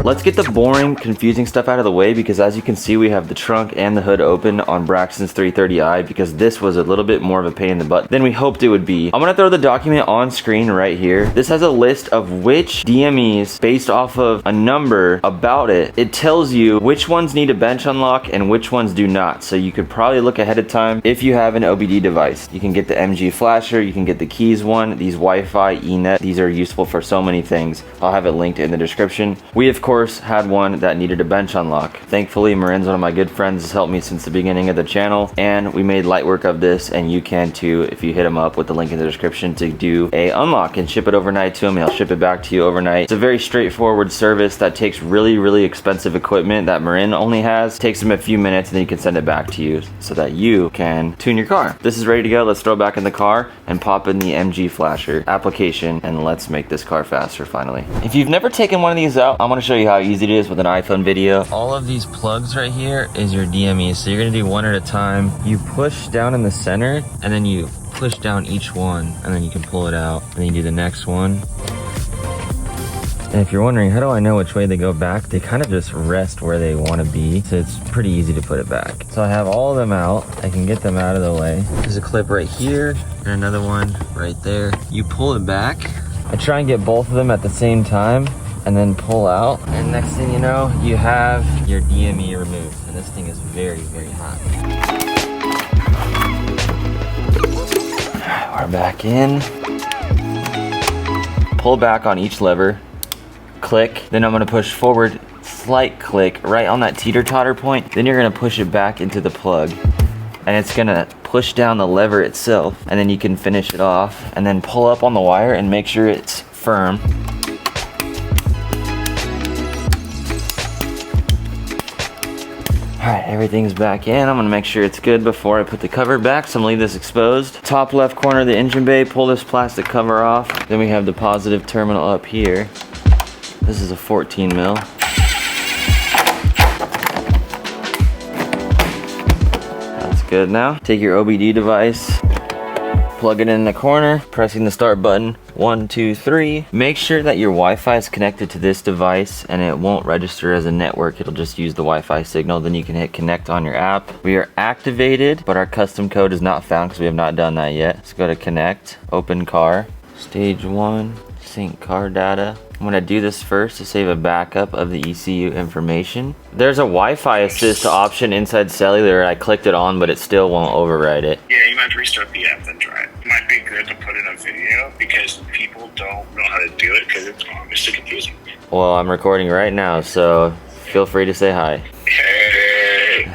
Let's get the boring, confusing stuff out of the way, because as you can see, we have the trunk and the hood open on Braxton's 330i, because this was a little bit more of a pain in the butt than we hoped it would be. I'm gonna throw the document on screen right here. This has a list of which DMEs, based off of a number about it. It tells you which ones need a bench unlock and which ones do not. So you could probably look ahead of time if you have an OBD device. You can get the MG flasher, you can get the keys one, these Wi-Fi, eNet. These are useful for so many things. I'll have it linked in the description. We of course had one that needed a bench unlock. Thankfully, Marin's one of my good friends, has helped me since the beginning of the channel, and we made light work of this, and you can too if you hit him up with the link in the description to do a unlock and ship it overnight to him, and he'll ship it back to you overnight. It's a very straightforward service that takes really expensive equipment that Marin only has. Takes him a few minutes, and then he can send it back to you so that you can tune your car. This is ready to go. Let's throw it back in the car and pop in the MG flasher application, and let's make this car faster finally. If you've never taken one of these out, I'm gonna show you how easy it is with an iPhone video. All of these plugs right here is your DME. So you're gonna do one at a time. You push down in the center, and then you push down each one, and then you can pull it out, and then you do the next one. And if you're wondering, how do I know which way they go back? They kind of just rest where they want to be, so it's pretty easy to put it back. So I have all of them out. I can get them out of the way. There's a clip right here, and another one right there. You pull it back. I try and get both of them at the same time, and then pull out. And next thing you know, you have your DME removed. And this thing is very hot. All right, we're back in. Pull back on each lever. Click. Then I'm gonna push forward, slight click right on that teeter-totter point. Then you're gonna push it back into the plug. And it's gonna push down the lever itself. And then you can finish it off. And then pull up on the wire and make sure it's firm. Alright, everything's back in. I'm gonna make sure it's good before I put the cover back, so I'm gonna leave this exposed. Top left corner of the engine bay, pull this plastic cover off. Then we have the positive terminal up here. This is a 14 mil. That's good now. Take your OBD device, plug it in the corner, pressing the start button. 1, 2, 3. Make sure that your Wi-Fi is connected to this device, and it won't register as a network. It'll just use the Wi-Fi signal. Then you can hit connect on your app. We are activated, but our custom code is not found because we have not done that yet. Let's go to connect, open car, stage 1, sync car data. I'm gonna do this first to save a backup of the ECU information. There's a Wi-Fi assist option inside cellular. I clicked it on, but it still won't override it. Yeah, you might have to restart the app then try it. It might be good to put in a video because people don't know how to do it because it's obviously confusing. Well, I'm recording right now, so feel free to say hi.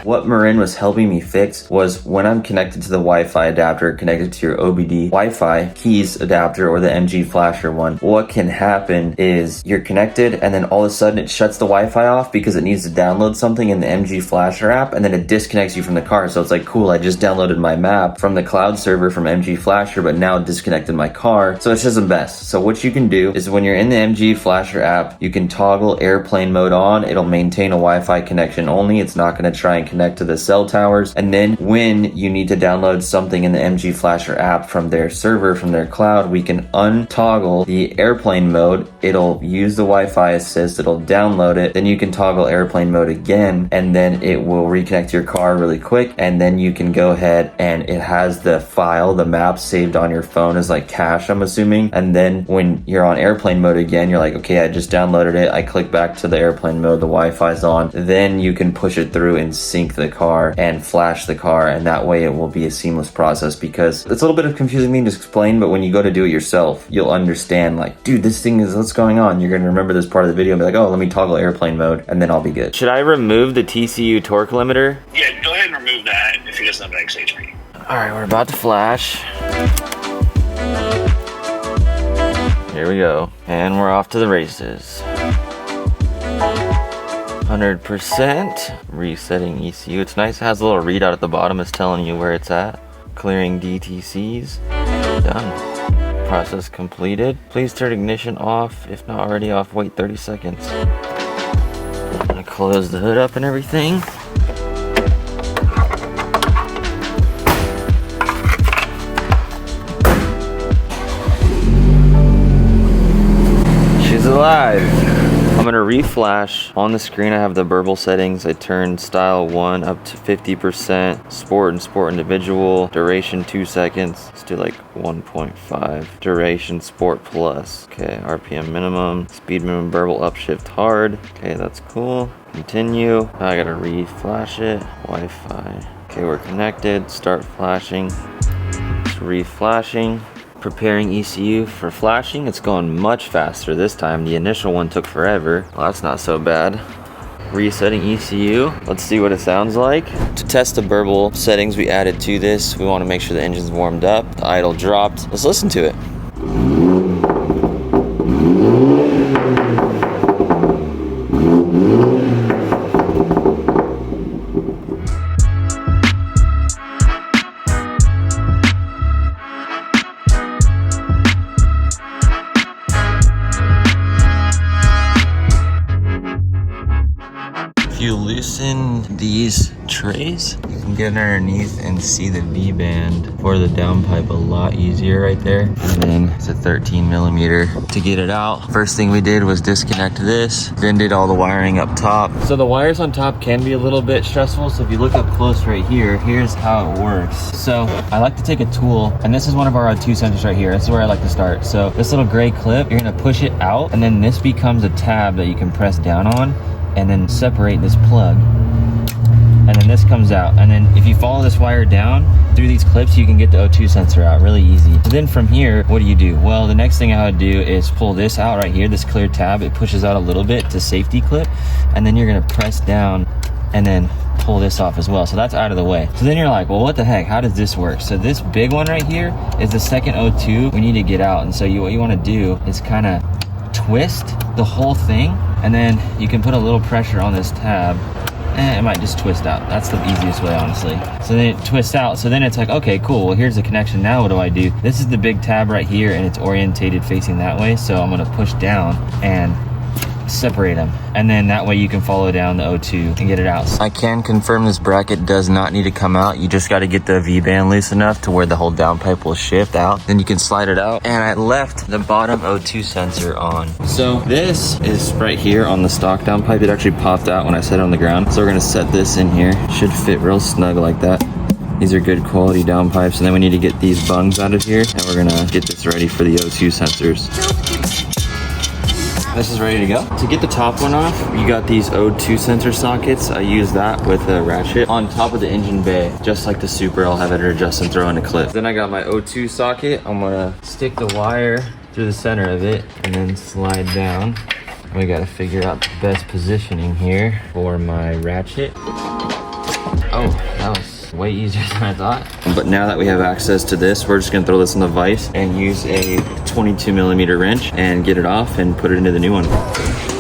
What Marin was helping me fix was when I'm connected to the Wi-Fi adapter connected to your OBD Wi-Fi keys adapter or the MG flasher one, what can happen is you're connected and then all of a sudden it shuts the Wi-Fi off because it needs to download something in the MG flasher app, and then it disconnects you from the car. So it's like, cool, I just downloaded my map from the cloud server from MG flasher, but now it disconnected my car. So it's just a mess. So what you can do is when you're in the MG flasher app, you can toggle airplane mode on. It'll maintain a Wi-Fi connection only. It's not going to try and connect to the cell towers. And then when you need to download something in the MG Flasher app from their server, from their cloud, we can untoggle the airplane mode. It'll use the Wi-Fi assist, it'll download it, then you can toggle airplane mode again, and then it will reconnect your car really quick, and then you can go ahead and it has the file, the map saved on your phone as like cache, I'm assuming. And then when you're on airplane mode again, you're like, okay, I just downloaded it, I click back to the airplane mode, the Wi-Fi's on, then you can push it through and sync the car and flash the car, and that way it will be a seamless process, because it's a little bit of a confusing thing to explain, but when you go to do it yourself, you'll understand, like, dude, this thing is, what's going on? You're going to remember this part of the video and be like, oh, let me toggle airplane mode, and then I'll be good. Should I remove the TCU torque limiter? Yeah, go ahead and remove that if he doesn't have an XHP. Alright, we're about to flash. Here we go. And we're off to the races. 100%. Resetting ECU. It's nice. It has a little readout at the bottom. It's telling you where it's at. Clearing DTCs. Done. Process completed. Please turn ignition off. If not already off, wait 30 seconds. I'm gonna close the hood up and everything. She's alive. I'm gonna reflash. On the screen I have the burble settings. I turned style 1 up to 50%, sport and sport individual, duration 2 seconds. Let's do like 1.5. Duration sport plus. Okay, RPM minimum, speed minimum, burble upshift hard. Okay, that's cool. Continue. Now I gotta reflash it. Wi-Fi. Okay, we're connected. Start flashing. It's reflashing. Preparing ECU for flashing. It's going much faster this time. The initial one took forever. Well, that's not so bad. Resetting ECU. Let's see what it sounds like. To test the burble settings we added to this, we want to make sure the engine's warmed up, the idle dropped. Let's listen to it. If you loosen these trays, you can get underneath and see the V-band for the downpipe a lot easier right there. And then it's a 13mm. To get it out, first thing we did was disconnect this, then did all the wiring up top. So the wires on top can be a little bit stressful, so if you look up close right here, here's how it works. So I like to take a tool, and this is one of our 2 sensors right here. This is where I like to start. So this little gray clip, you're gonna push it out, and then this becomes a tab that you can press down on, and then separate this plug, and then this comes out. And then if you follow this wire down through these clips, you can get the O2 sensor out really easy. So then from here, what do? Well, the next thing I would do is pull this out right here, this clear tab. It pushes out a little bit to safety clip, and then you're gonna press down and then pull this off as well. So that's out of the way. So then you're like, well, what the heck, how does this work? So this big one right here is the second O2 we need to get out. And so what you wanna do is kind of twist the whole thing, and then you can put a little pressure on this tab, and it might just twist out. That's the easiest way, honestly. So then it twists out, so then it's like, okay, cool, well, here's the connection. Now what do? This is the big tab right here, and it's orientated facing that way, so I'm gonna push down and separate them, and then that way you can follow down the O2 and get it out. I can confirm this bracket does not need to come out. You just got to get the V-band loose enough to where the whole downpipe will shift out. Then you can slide it out, and I left the bottom O2 sensor on. So this is right here on the stock downpipe. It actually popped out when I set it on the ground. So we're gonna set this in here. Should fit real snug like that. These are good quality downpipes, and then we need to get these bungs out of here, and we're gonna get this ready for the O2 sensors. This is ready to go. To get the top one off, you got these O2 sensor sockets. I use that with a ratchet on top of the engine bay. Just like the Super, I'll have it adjust and throw in a clip. Then I got my O2 socket. I'm gonna stick the wire through the center of it and then slide down. We gotta figure out the best positioning here for my ratchet. Oh, that was way easier than I thought. But now that we have access to this, we're just gonna throw this in the vise and use a 22mm wrench and get it off and put it into the new one.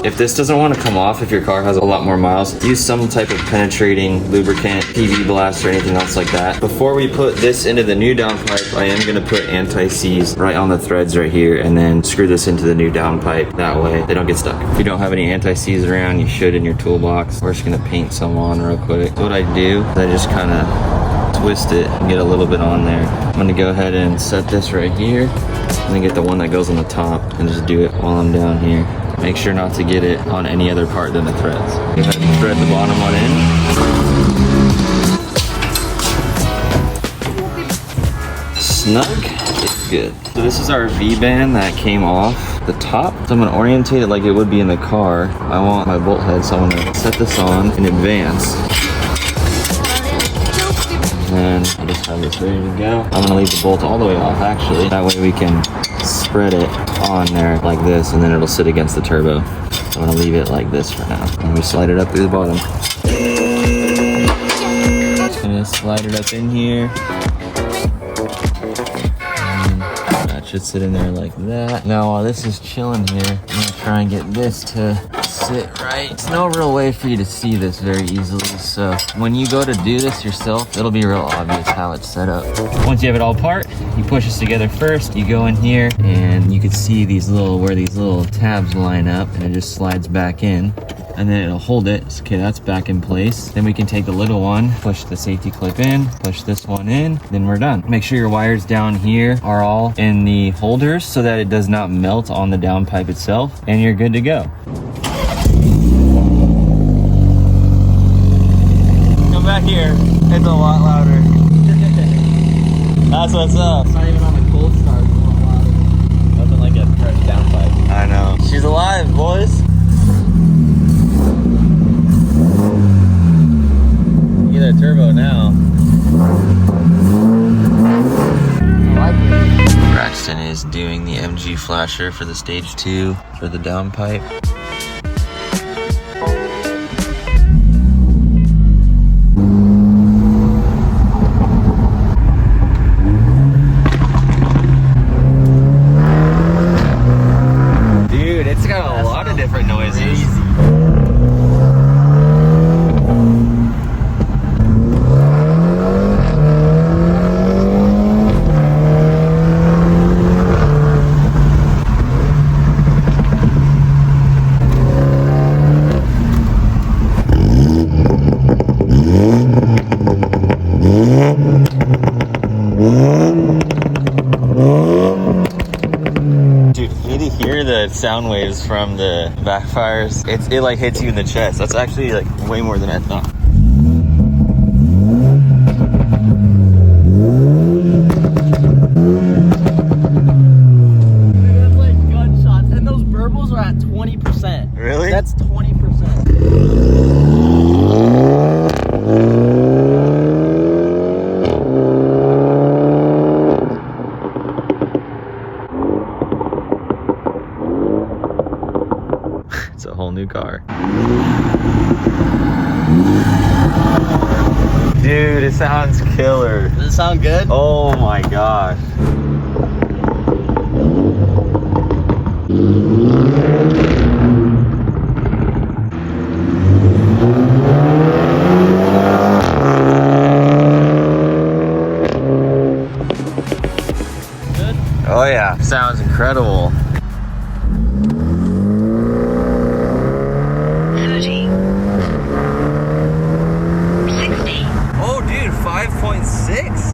If this doesn't want to come off, if your car has a lot more miles, use some type of penetrating lubricant, PV blast, or anything else like that. Before we put this into the new downpipe, I am gonna put anti-seize right on the threads right here, and then screw this into the new downpipe. That way they don't get stuck. If you don't have any anti-seize around, you should in your toolbox. We're just gonna paint some on real quick. So what I do is I just kind of twist it and get a little bit on there. I'm gonna go ahead and set this right here, and then get the one that goes on the top and just do it while I'm down here. Make sure not to get it on any other part than the threads. Go ahead and thread the bottom one in. Snug, it's good. So this is our V-band that came off the top. So I'm gonna orientate it like it would be in the car. I want my bolt head, so I'm gonna set this on in advance. And I just have this ready to go. I'm gonna leave the bolt all the way off, actually. That way we can spread it on there like this, and then it'll sit against the turbo. So I'm gonna leave it like this for now. And we slide it up through the bottom. Just gonna slide it up in here. And that should sit in there like that. Now while this is chilling here, I'm gonna try and get this to sit right. There's no real way for you to see this very easily, so when you go to do this yourself, it'll be real obvious how it's set up. Once you have it all apart, you push this together first, you go in here, and you can see where these little tabs line up, and it just slides back in, and then it'll hold it. So, okay, that's back in place. Then we can take the little one, push the safety clip in, push this one in, then we're done. Make sure your wires down here are all in the holders so that it does not melt on the downpipe itself, and you're good to go. here, it's a lot louder. That's what's up. It's not even on a cold start. It's a lot louder. Nothing like a fresh downpipe. I know. She's alive, boys. Get that turbo now. I like it. Braxton is doing the MG flasher for the stage 2 for the downpipe. Dude, it's got a lot of different noises. Dude, you need to hear the sound waves from the backfires. It like hits you in the chest. That's actually like way more than I thought. Dude, that's like gunshots. And those burbles are at 20%. Really? That's 20%. It's a whole new car. Dude, it sounds killer. Does it sound good? Oh my gosh. Good? Oh yeah, sounds incredible.